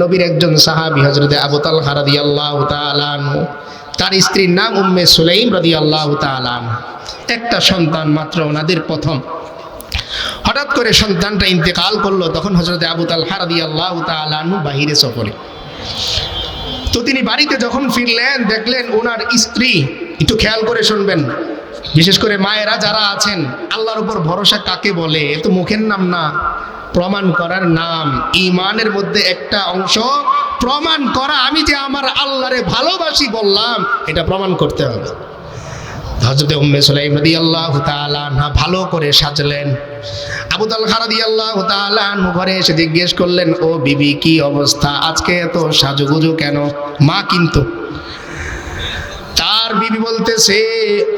নবীর একজন সাহাবী হযরতে আবু তালহা রাদিয়াল্লাহু তাআলা আনহু, তার স্ত্রীর নাম উম্মে সুলাইম রাদিয়াল্লাহু তাআলা আনহা। একটা সন্তান মাত্র ওনাদের প্রথম। হঠাৎ করে সন্তানটা ইন্তেকাল করলো, তখন হযরতে আবু তালহা রাদিয়াল্লাহু তাআলা আনহু বাহিরে সফরে। তো তিনি বাড়িতে যখন ফিরলেন, দেখলেন ওনার স্ত্রী, একটু খেয়াল করে শুনবেন, বিশেষ করে মায়েরা যারা আছেন, আল্লাহর উপর ভরসা কাকে বলে? এ তো মুখের নাম না, প্রমাণ করার নাম। ঈমানের মধ্যে একটা অংশ প্রমাণ করা। আমি যে আমার আল্লাহরে ভালোবাসি বললাম, এটা প্রমাণ করতে হবে। হযরতে উম্মে সুলাইম রাদিয়াল্লাহু তাআলা আনহা ভালো করে সাজলেন। আবু তালহা রাদিয়াল্লাহু তাআলা আনহু ঘরে এসে জিজ্ঞেস করলেন, ও বিবি, কি অবস্থা? আজকে এত সাজুগুজু কেন? মা কিন্তু তার বিবি বলতেছে,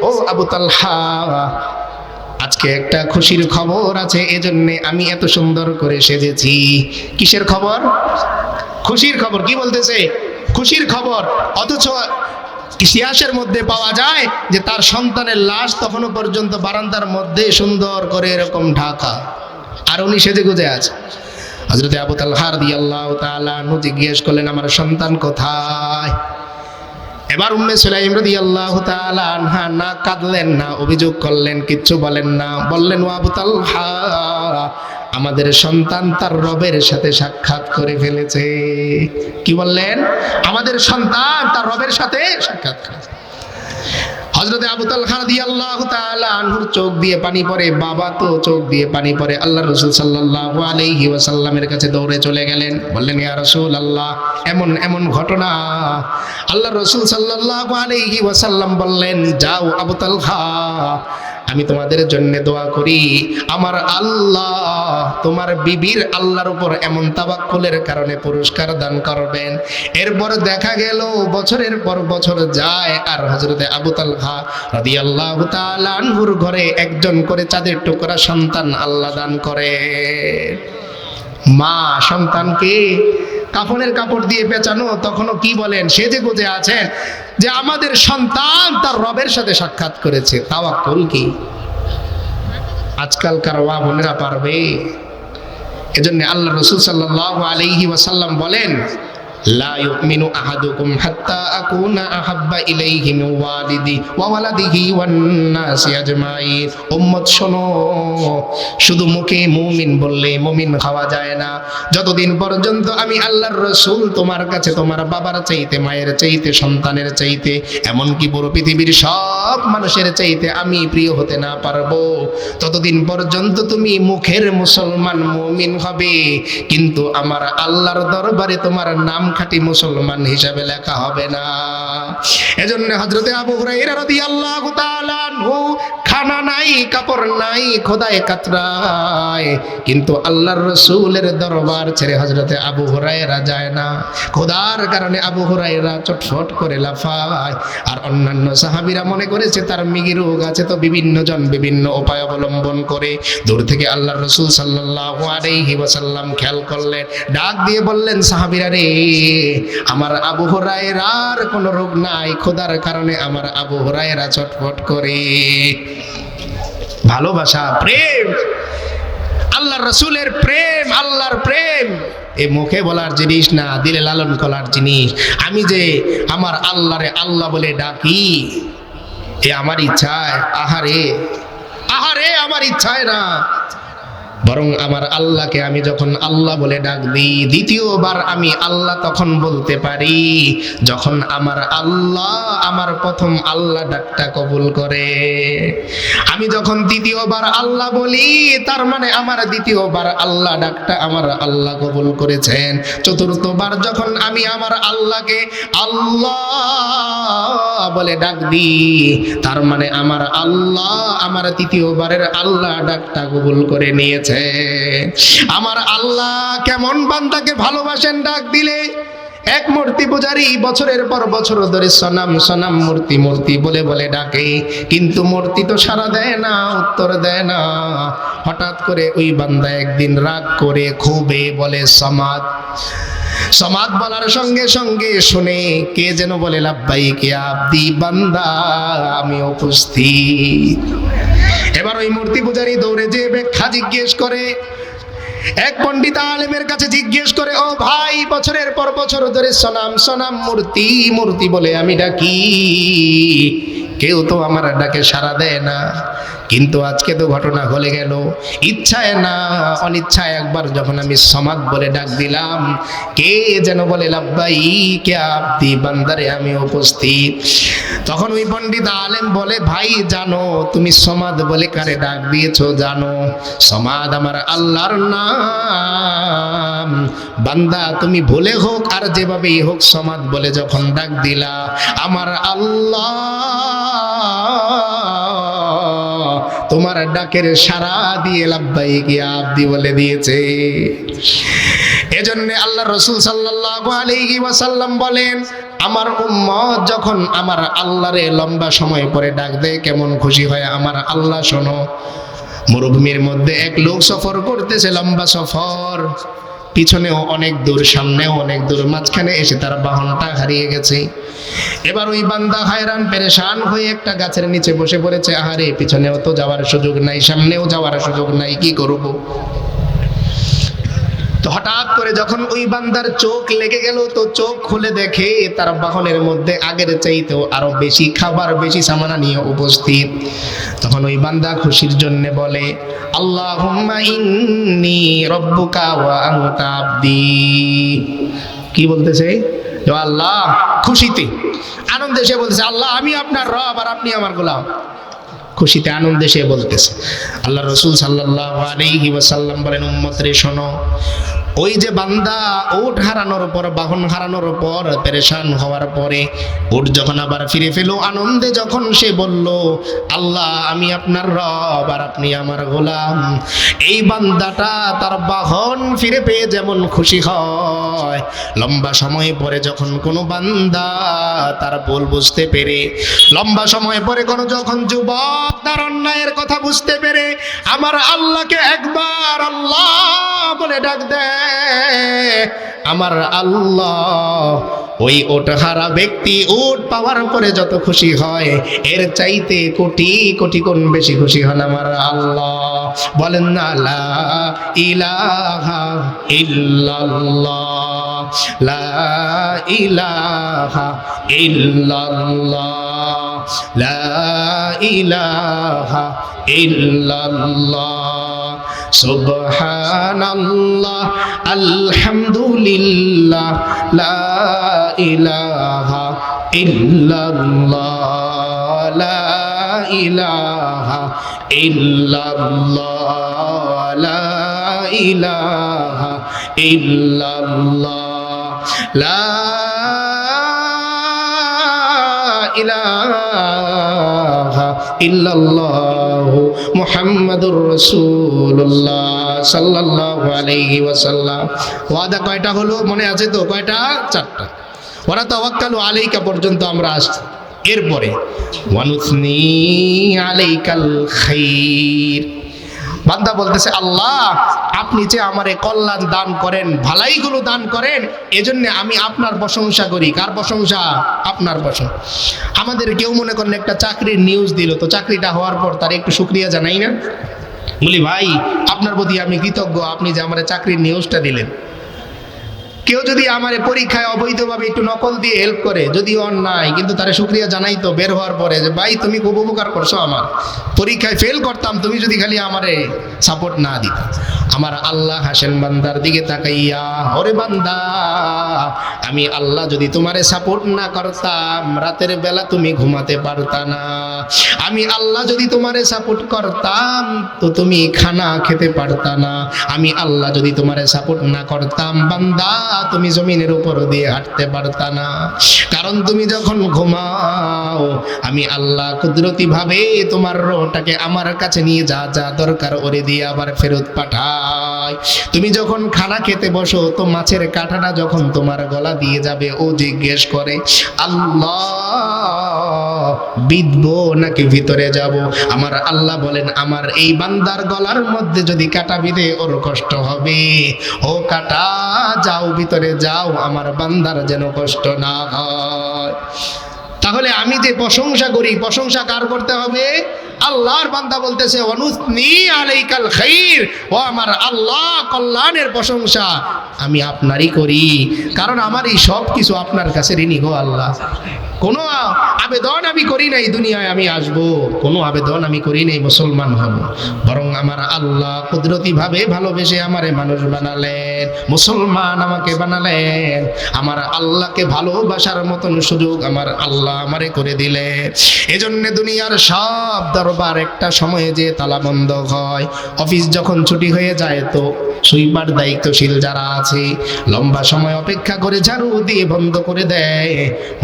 ও আবু তালহা, আজকে একটা খুশির খবর আছে, এজন্য আমি এত সুন্দর করে সেজেছি। কিসের খবর? খুশির খবর। কি বলতেছে? খুশির খবর। অথচ ইতিহাসের মধ্যে পাওয়া যায় যে তার সন্তানের লাশ তখনও পর্যন্ত বারান্দার মধ্যে সুন্দর করে এরকম ঢাকা, আর উনি সেজে গুজে আছে। হযরতে আবু তালহা রাদিয়াল্লাহু তাআলা আনহু জিজ্ঞেস করলেন, আমার সন্তান কোথায়? এবার উম্মে সুলাইম রাদিয়াল্লাহু তাআলা আনহা না কাঁদলেন, না অভিযোগ করলেন, কিচ্ছু বলেন না। বললেন, ও আবু তালহা, আমাদের সন্তান তার রবের সাথে সাক্ষাৎ করে ফেলেছে। কি বললেন? আমাদের সন্তান তার রবের সাথে সাক্ষাৎ করেছে। হযরতে আবু তালহা রাদিয়াল্লাহু তাআলা আনহুর চোখ দিয়ে পানি পড়ে, বাবা তো চোখ দিয়ে পানি পড়ে। আল্লাহর রাসূল সাল্লাল্লাহু আলাইহি ওয়াসাল্লামের কাছে দৌড়ে চলে গেলেন। বললেন, ইয়া রাসূলুল্লাহ, এমন এমন ঘটনা। আল্লাহর রাসূল সাল্লাল্লাহু আলাইহি ওয়াসাল্লাম বললেন, যাও আবু তালহা, আমি তোমাদের জন্য দোয়া করি, আমার আল্লাহ তোমার বিবির আল্লাহর উপর এমন তাওয়াক্কুলের কারণে পুরস্কার দান করবেন। এরপর দেখা গেল বছরের পর বছর যায়, আর হযরতে আবু তালহা রাদিয়াল্লাহু তাআলা আনহুর ঘরে একজন করে চাঁদের টুকরা সন্তান আল্লাহ দান করে। মা সন্তানকে কাফনের কাপড় দিয়ে পেঁচানো, তখনও কি বলেন, সেজে গুজে আছেন যে আমাদের সন্তান তার রবের সাথে সাক্ষাৎ করেছে। তাওয়াক্কুল কি আজকালকার ওয়া বোনেরা পারবে? এজন্য আল্লাহ রাসূল সাল্লাল্লাহু আলাইহি ওয়াসাল্লাম বলেন, লা ইউমিনু আহাদুকুম হাত্তা আকুনা আহাব্বা ইলাইহি মিন ওয়ালিদি ওয়া ওয়ালাদিহি ওয়ান নাসি আজমাইন। উম্মত শোনো, শুধু মুখে মুমিন বললে মুমিন খাওয়া যায় না। যতদিন পর্যন্ত আমি আল্লাহর রাসূল তোমার কাছে তোমার বাবার চাইতে, মায়ের চাইতে, সন্তানের চাইতে, এমনকি পুরো পৃথিবীর সব মানুষের চাইতে আমি প্রিয় হতে না পারবো, ততদিন পর্যন্ত তুমি মুখের মুসলমান মুমিন হবে, কিন্তু আমার আল্লাহর দরবারে তোমার নাম খাঁটি মুসলমান হিসাবে লেখা হবে না। এজন্য হযরতে আবু হুরায়রা রাদিয়াল্লাহু তাআলা আনহু, খানা নাই, কাপড় নাই, খোদায় কাতরায়, কিন্তু আল্লাহর রাসূলের দরবার ছেড়ে হযরতে আবু হুরায়রা যায় না। খোদার কারণে আবু হুরায়রা চটফট করে লাফায়। আর অন্যান্য সাহাবীরা মনে করেছে তার মৃগী রোগ আছে, তো বিভিন্ন জন বিভিন্ন উপায় অবলম্বন করে দূর থেকে আল্লাহর রাসূল সাল্লাল্লাহু আলাইহি ওয়াসাল্লাম খেয়াল করলেন, ডাক দিয়ে বললেন, সাহাবীরা রে, আমার আবু হুরায়রার কোনো রোগ নাই, খোদার কারণে আমার আবু হুরায়রা চটফট করে। ভালোবাসা, প্রেম, আল্লাহর রাসূলের প্রেম, আল্লাহর প্রেম এ মুখে বলার জিনিস না, দিলে লালন করার জিনিস। আমি যে আমার আল্লাহরে আল্লাহ বলে ডাকি, এ আমার ইচ্ছায়, আহারে আহারে আমার ইচ্ছায় না, বরং আমার আল্লাহকে আমি যখন আল্লাহ বলে ডাক দিই, দ্বিতীয়বার আমি আল্লাহ তখন বলতে পারি যখন আমার আল্লাহ আমার প্রথম আল্লাহ ডাকটা কবুল করে। আমি যখন দ্বিতীয়বার আল্লাহ বলি, তার মানে আমার দ্বিতীয়বার আল্লাহ ডাকটা আমার আল্লাহ কবুল করেছেন। চতুর্থবার যখন আমি আমার আল্লাহকে আল্লাহ বলে ডাক দিই, তার মানে আমার আল্লাহ আমার তৃতীয়বারের আল্লাহ ডাকটা কবুল করে নিয়েছে। আমার আল্লাহ কেমন বান্দাকে ভালোবাসেন, ডাক দিলে এক মূর্তি পূজারী বছরের পর বছর ধরে সনাম সনাম মূর্তি মূর্তি বলে বলে ডাকে, কিন্তু মূর্তি তো সাড়া দেয় না, উত্তর দেয় না। হঠাৎ করে ওই বান্দা একদিন রাগ করে খুবে বলে সমাদ। সমাদ বলার সঙ্গে সঙ্গে শুনে কে যেন বলে, লাব্বাইক ইয়া আব্দি, বান্দা আমি উপস্থিত। এবার ওই মূর্তি পূজারী দৌড়ে যেয়ে ব্যাখ্যা জিজ্ঞেস করে, এক পণ্ডিত আলেমের কাছে জিজ্ঞেস করে, ও ভাই, বছরের পর বছর ধরে সনাম সনাম মূর্তি মূর্তি বলে আমি ডাকি, কেউ তো আমার ডাকে সাড়া দেয় না, কিন্তু আজকে তো ঘটনা ঘটে গেল, ইচ্ছায় না অনিচ্ছায় একবার যখন আমি সমাদ বলে ডাক দিলাম, কে যেন বলে লাব্বাইক ইয়া আব্দি, বান্দারে আমি উপস্থিত। তখন ওই পণ্ডিত আলেম বলে, ভাই জানো তুমি সমাদ বলে কারে ডাক দিয়েছো জানো? সমাদ আমার আল্লাহর নাম। বান্দা তুমি ভুলে হোক আর যেভাবেই হোক সমাদ বলে যখন ডাক দিলা, আমার আল্লাহ তোমার ডাকের সাড়া দিয়ে লাব্বাইক ইয়া আব্দি বলে দিয়েছে। এজন্য আল্লাহ রাসূল সাল্লাল্লাহু আলাইহি ওয়াসাল্লাম বলেন, আমার উম্মত যখন আমার আল্লাহরে লম্বা সময় পরে ডাক দেয় কেমন খুশি হয় আমার আল্লাহ শোনো। মরুভূমির মধ্যে এক লোক সফর করতেছে, লম্বা সফর, পিছনেও অনেক দূর সামনেও অনেক দূর, মাঝখানে এসে তার বাহনটা হারিয়ে গেছে। এবার ওই বান্দা হায়রান পেরেশান হয়ে একটা গাছের নিচে বসে পড়েছে। আহারে, পিছনেও তো যাওয়ার সুযোগ নাই, সামনেও যাওয়ার সুযোগ নাই, কি করব? তো হঠাৎ করে যখন ওই বান্দার চোখ লেগে গেল, তো চোখ খুলে দেখে তার বাহনের মধ্যে আগের চাইতেও আরো বেশি খাবার, বেশি সামানা নিয়ে উপস্থিত। তখন ওই বান্দা খুশির জন্য বলে, আল্লাহুম্মা ইন্নী রব্বুকা ওয়া আনতা আবদি। কি বলতেছে? আল্লাহ, খুশিতে আনন্দে সে বলতেছে, আল্লাহ আমি আপনার রব আর আপনি আমার গোলাম। খুশিতে আনন্দে সে বলতেছে। আল্লাহ রাসূল সাল্লাল্লাহু আলাইহি ওয়াসাল্লাম বলেন, উম্মত রে শোনো, ওই যে বান্দা উট হারানোর পর, বাহন হারানোর পর পেরেশান হওয়ার পরে উট যখন আবার ফিরে পেল, আনন্দে যখন সে বলল, আল্লাহ আমি আপনার রব আর আপনি আমার গোলাম, এই বান্দাটা তার বাহন ফিরে পেয়ে যেমন খুশি হয়, লম্বা সময় পরে যখন কোনো বান্দা তার ভুল বুঝতে পেরে, লম্বা সময় পরে কোনো যখন যুবক তার অন্যায়ের কথা বুঝতে পেরে আমার আল্লাহকে একবার আল্লাহ বলে ডাক দেয়, আমার আল্লাহ ওই ওট হারা ব্যক্তি উট পাওয়ার পরে যত খুশি হয়, এর চাইতে কোটি কোটি গুণ বেশি খুশি হন আমার আল্লাহ। বলেন না, লা ইলাহা ইল্লাল্লাহ, লা ইলাহা ইল্লাল্লাহ, লা ইলাহা ইল্লাল্লাহ, সুবহানাল্লাহ, আলহামদুলিল্লাহ, লা ইলাহা ইল্লাল্লাহ, লা ইলাহা ইল্লাল্লাহ, লা ইলাহা ইল্লাল্লাহ, লা ইলাহা ইল্লাল্লাহ, মুহাম্মাদুর রাসূলুল্লাহ সাল্লাল্লাহু আলাইহি ওয়াসাল্লাম। ওয়াদা কয়টা হলো মনে আছে তো? কয়টা? 4টা। ওয়া তাওয়াক্কালু আলাইকা পর্যন্ত আমরা আসছি। এরপরে ওয়ানুসনি আলাইকাল খাইর, বান্দা বলতেছে, আল্লাহ আপনি যে আমারে কল্যাণ দান করেন, ভালাইগুলো দান করেন, এজন্য আমি আপনার প্রশংসা করি। কার প্রশংসা? আপনার প্রশংসা। আমাদের কেউ মনে করেন একটা চাকরির নিউজ দিল, তো চাকরিটা হওয়ার পর তার একটু শুকরিয়া জানাই না? বলি, ভাই আপনার প্রতি আমি কৃতজ্ঞ, আপনি যে আমার চাকরির নিউজটা দিলেন। কেউ যদি আমার পরীক্ষায় অবৈধভাবে একটু নকল দিয়ে হেল্প করে, যদিও অন্যায়, কিন্তু তারা শুকরিয়া জানাই তো বের হওয়ার পরে, যে ভাই তুমি খুব উপকার করছো, আমার পরীক্ষায় ফেল করতাম, তুমি যদি খালি আমারে সাপোর্ট না দিত। আমার আল্লাহ হাসেন বান্দার দিকে তাকাইয়া, ওরে বান্দা, আমি আল্লাহ যদি তোমারে সাপোর্ট না করতাম, রাতের বেলা তুমি ঘুমাতে পারতা না। আমি আল্লাহ যদি তোমারে সাপোর্ট করতাম, তো তুমি খানা খেতে পারতা না। আমি আল্লাহ যদি তোমারে সাপোর্ট না করতাম, বান্দা তুমি জমিনের উপর দিয়ে হাঁটতে পারতা না। কারণ তুমি যখন ঘুমাও, আমি আল্লাহ কুদরতি ভাবে তোমার রোহটাকে আমার কাছে নিয়ে যা যা দরকার ওরে দিয়ে আবার ফেরত পাঠাই। তুমি যখন খানা খেতে বসো, তো মাছের কাঁটাটা যখন তোমার গলা দিয়ে যাবে, ও জিজ্ঞেস করে, আল্লাহ বিধবো নাকি ভিতরে যাব? আমার আল্লাহ বলেন, আমার এই বান্দার গলার মধ্যে যদি কাঁটা বিধে ওর কষ্ট হবে, ও কাঁটা যাও, ভিতরে যাও, আমার বান্দার যেন কষ্ট না হয়। তাহলে আমি যে প্রশংসা করি, প্রশংসা কার করতে হবে? আল্লাহর বান্দা বলতেছে ওয়ানুসনি আলাইকাল খাইর, ও আমার আল্লাহ কল্যাণের প্রশংসা আমি আপনারই করি, কারণ আমার এই সব কিছু আপনার কাছে ঋণী গো আল্লাহ। কোনো আবেদন আমি করি নাই দুনিয়ায় আমি আসব, কোনো আবেদন আমি করি নাই মুসলমান হব, বরং আমার আল্লাহ কুদরতি ভাবে ভালোবেসে আমারে মানুষ বানালেন, মুসলমান আমাকে বানালেন। আমার আল্লাহকে ভালোবাসার মতন সুযোগ আমার আল্লাহ আমারে করে দিলেন। এজন্য দুনিয়ার সব দরবার একটা সময়ে যে তালা বন্ধ হয়, অফিস যখন ছুটি হয়ে যায় তো সুইপার দায়িত্বশীল যারা আছে লম্বা সময় অপেক্ষা করে ঝাড়ু দিয়ে বন্ধ করে দেয়।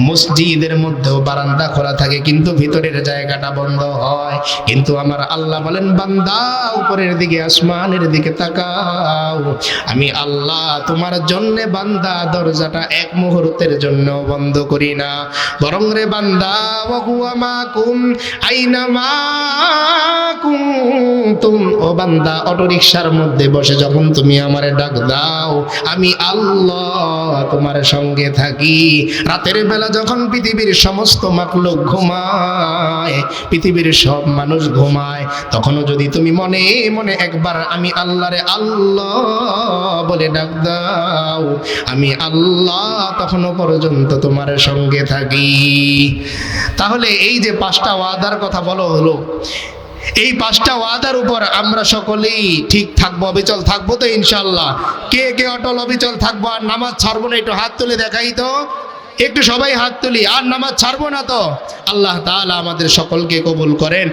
মসজিদের মধ্যেও বারান্দা খোলা থাকে কিন্তু ভিতরের জায়গাটা বন্ধ হয়। কিন্তু আমার আল্লাহ বলেন বান্দা উপরের দিকে আসমানের দিকে তাকাও, আমি আল্লাহ তোমার জন্য বান্দা দরজাটা এক মুহূর্তের জন্য বন্ধ করি না, বরং রে বান্দা ওয়া মাকুম আইনা মাকুম, ও বান্দা অটোরিকশার মধ্যে বসে যখন তুমি আমারে ডাক দাও আমি আল্লাহ তোমার সঙ্গে থাকি। রাতের বেলা যখন পৃথিবীর সমস্ত মাখলুক ঘুমায়, পৃথিবীর সব মানুষ ঘুমায়, তখনও যদি তুমি মনে মনে একবার আমি আল্লাহরে আল্লাহ বলে ডাক দাও আমি আল্লাহ তখনও পর্যন্ত তোমার সঙ্গে থাকি। তাহলে এই যে 5টা ওয়াদার কথা বলা হলো, এই 5টা ওয়াদার উপর আমরা সকলেই ঠিক থাকবো, অবিচল থাকবো তো ইনশাআল্লাহ? কে কে অটল অবিচল থাকবো আর নামাজ ছাড়বো না? একটু হাত তুলে দেখাই তো, একটু সবাই হাত তুলি। আর নামাজ ছাড়বো না তো? আল্লাহ তাআলা আমাদের সকলকে কবুল করেন।